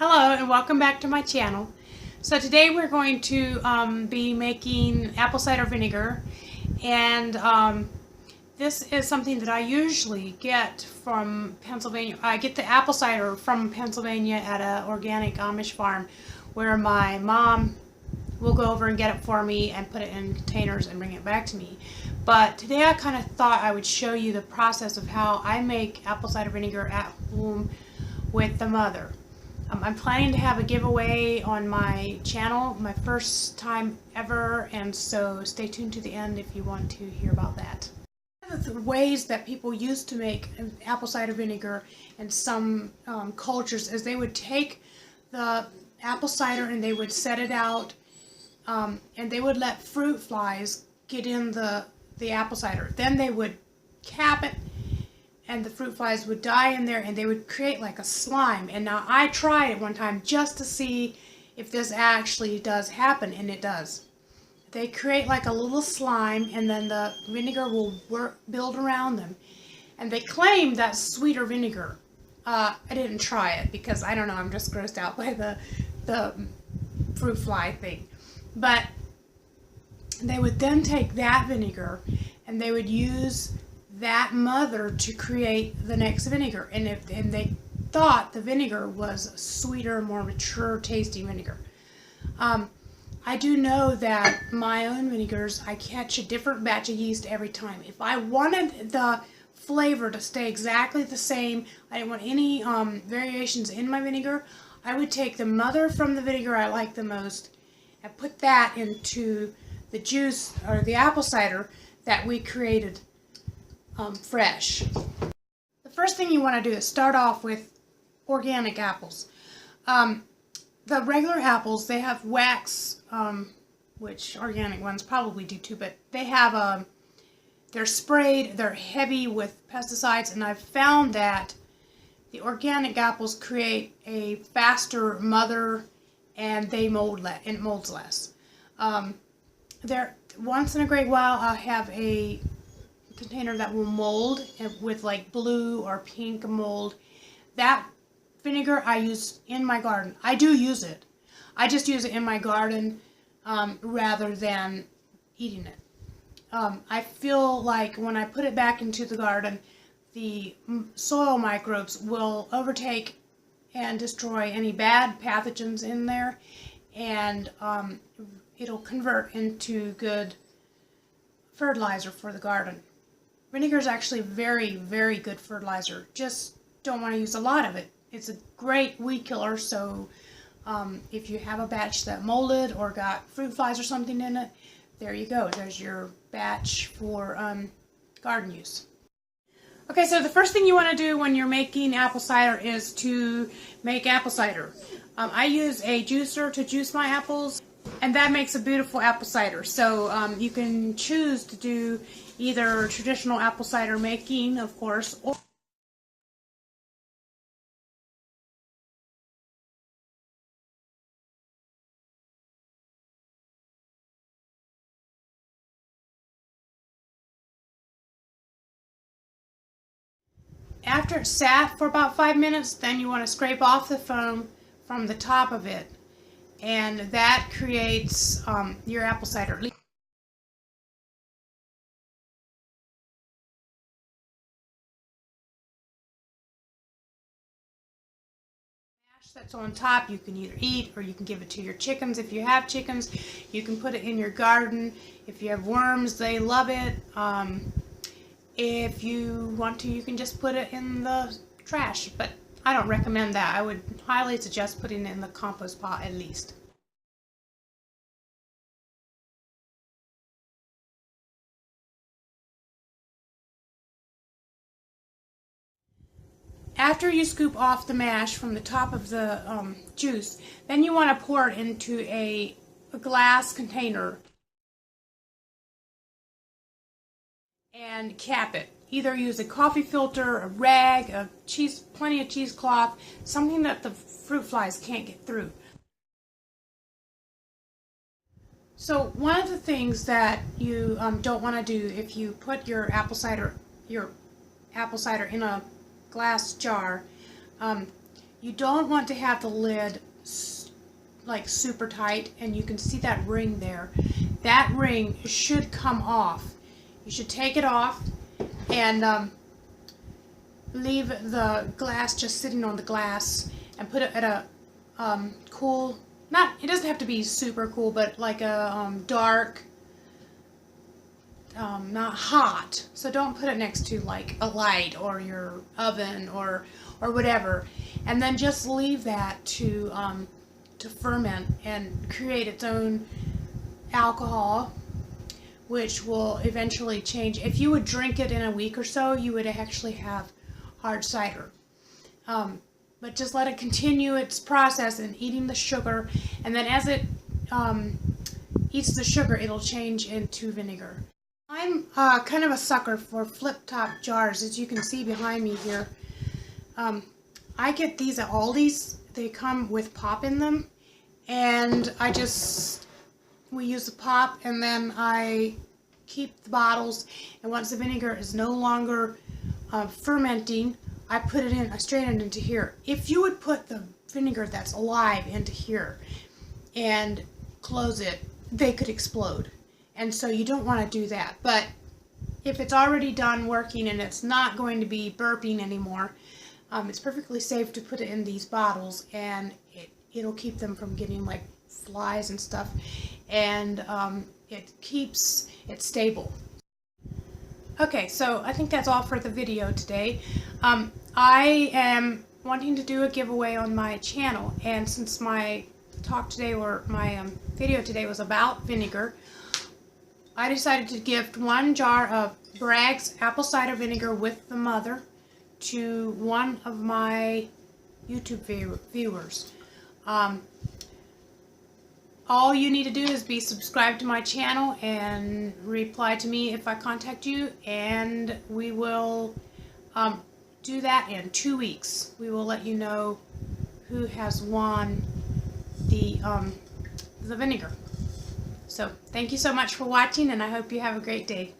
Hello and welcome back to my channel. So today we're going to be making apple cider vinegar, and this is something that I usually get from Pennsylvania. I get the apple cider from Pennsylvania at an organic Amish farm where my mom will go over and get it for me and put it in containers and bring it back to me. But today I kind of thought I would show you the process of how I make apple cider vinegar at home with the mother. I'm planning to have a giveaway on my channel, my first time ever, and so stay tuned to the end if you want to hear about that. One of the ways that people used to make apple cider vinegar in some cultures is they would take the apple cider and they would set it out, and they would let fruit flies get in the apple cider. Then they would cap it, and the fruit flies would die in there, and they would create like a slime. And now I tried it one time just to see if this actually does happen, and it does. They create like a little slime, and then the vinegar will build around them. And they claim that's sweeter vinegar. I didn't try it because I don't know, I'm just grossed out by the fruit fly thing. But they would then take that vinegar and they would use that mother to create the next vinegar, and they thought the vinegar was sweeter, more mature tasting vinegar. I do know that my own vinegars, I catch a different batch of yeast every time. If I wanted the flavor to stay exactly the same, I didn't want any variations in my vinegar, I would take the mother from the vinegar I like the most and put that into the juice or the apple cider that we created fresh. The first thing you want to do is start off with organic apples. The regular apples, they have wax, which organic ones probably do too, but they have they're sprayed, they're heavy with pesticides, and I've found that the organic apples create a faster mother and they molds less. Once in a great while I'll have a container that will mold with like blue or pink mold. That vinegar I use in my garden. I do use it. I just use it in my garden rather than eating it. I feel like when I put it back into the garden, the soil microbes will overtake and destroy any bad pathogens in there, and it'll convert into good fertilizer for the garden. Vinegar is actually very, very good fertilizer. Just don't want to use a lot of it. It's a great weed killer, so if you have a batch that molded or got fruit flies or something in it, there you go. There's your batch for garden use. Okay, so the first thing you want to do when you're making apple cider is to make apple cider. I use a juicer to juice my apples, and that makes a beautiful apple cider. So you can choose to do either traditional apple cider making, of course, or after it's sat for about 5 minutes, then you want to scrape off the foam from the top of it, and that creates your apple cider. That's on top you can either eat or you can give it to your chickens. If you have chickens, you can put it in your garden. If you have worms, they love it. If you want to, you can just put it in the trash, but I don't recommend that. I would highly suggest putting it in the compost pot at least. After you scoop off the mash from the top of the juice, then you want to pour it into a glass container and cap it. Either use a coffee filter, a rag, plenty of cheesecloth, something that the fruit flies can't get through. So one of the things that you don't want to do if you put your apple cider in a glass jar, You don't want to have the lid like super tight, and you can see that ring there. That ring should come off. You should take it off and leave the glass just sitting on the glass and put it at a cool, it doesn't have to be super cool, but like a dark, not hot. So don't put it next to like a light or your oven or whatever. And then just leave that to ferment and create its own alcohol, which will eventually change. If you would drink it in a week or so, you would actually have hard cider. But just let it continue its process in eating the sugar, and then as it eats the sugar, it'll change into vinegar. I'm kind of a sucker for flip-top jars, as you can see behind me here. I get these at Aldi's. They come with pop in them, and we use the pop, and then I keep the bottles, and once the vinegar is no longer fermenting, I put it in, I strain it into here. If you would put the vinegar that's alive into here and close it, they could explode. And so you don't want to do that. But if it's already done working and it's not going to be burping anymore, it's perfectly safe to put it in these bottles, and it'll keep them from getting like flies and stuff, and it keeps it stable. Okay, so I think that's all for the video today. I am wanting to do a giveaway on my channel, and since my talk today, or my video today, was about vinegar, I decided to gift 1 jar of Bragg's apple cider vinegar with the mother to one of my YouTube viewers. All you need to do is be subscribed to my channel and reply to me if I contact you, and we will do that in 2 weeks. We will let you know who has won the vinegar. So thank you so much for watching, and I hope you have a great day.